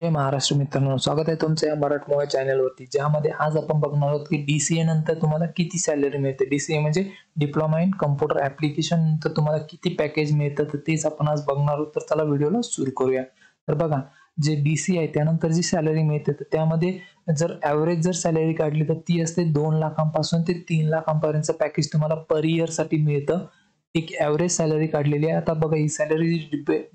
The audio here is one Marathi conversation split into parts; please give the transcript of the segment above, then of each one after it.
जय महाराष्ट्र मित्रांनो, स्वागत आहे तुमचं या मराठमोळ्या चॅनलवरती, ज्यामध्ये आज आपण बघणार आहोत की DCA नंतर तुम्हाला किती सॅलरी मिळते. DCA म्हणजे डिप्लोमा इन कम्प्युटर ऍप्लिकेशन नंतर तुम्हाला किती पॅकेज मिळतं, तर तेच आपण आज बघणार आहोत. तर चला व्हिडिओला सुरू करूया. तर बघा, जे DCA आहे त्यानंतर जी सॅलरी मिळते तर त्यामध्ये जर ॲव्हरेज जर सॅलरी काढली तर ती असते 2 लाखांपासून ते 3 लाखांपर्यंतचं पॅकेज तुम्हाला पर इयर साठी मिळतं. एक ॲव्हरेज सॅलरी काढलेली आहे. आता बघा, ही सॅलरी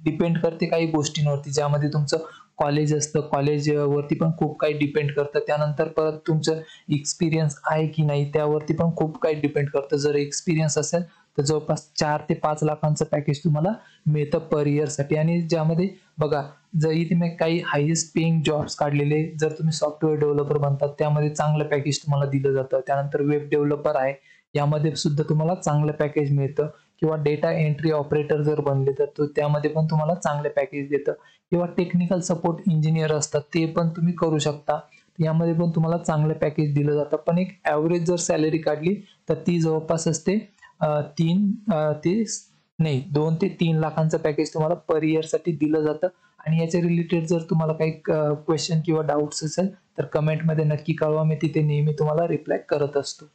डिपेंड करते काही गोष्टींवरती, ज्यामध्ये तुमचं कॉलेज असतं, कॉलेज वरती पण खूप काही डिपेंड करतं. त्यानंतर परत तुमचं एक्सपिरियन्स आहे की नाही त्यावरती पण खूप काही डिपेंड करतं. जर एक्सपिरियन्स असेल तर जवळपास 4 ते 5 लाखांचं पॅकेज तुम्हाला मिळतं पर इयरसाठी. आणि ज्यामध्ये बघा, जर इथे मी काही हायेस्ट पेइंग जॉब्स काढलेले, जर तुम्ही सॉफ्टवेअर डेव्हलपर बनतात त्यामध्ये चांगलं पॅकेज तुम्हाला दिलं जातं. त्यानंतर वेब डेव्हलपर आहे, यामध्ये सुद्धा तुम्हाला चांगलं पॅकेज मिळतं. किंवा डेटा एंट्री ऑपरेटर जर बनले तर त्यामध्ये पण तुम्हाला चांगले पॅकेज देतं. किंवा टेक्निकल सपोर्ट इंजिनियर असतात ते पण तुम्ही करू शकता. यामध्ये पण तुम्हाला चांगलं पॅकेज दिलं जातं. पण एक ॲव्हरेज जर सॅलरी काढली तर ती जवळपास असते 2 ते 3 लाखांचं पॅकेज तुम्हाला पर इयरसाठी दिलं जातं. आणि याच्या रिलेटेड जर तुम्हाला काही क्वेश्चन किंवा डाउट्स असेल तर कमेंटमध्ये नक्की कळवा. मी तिथे नेहमी तुम्हाला रिप्लाय करत असतो.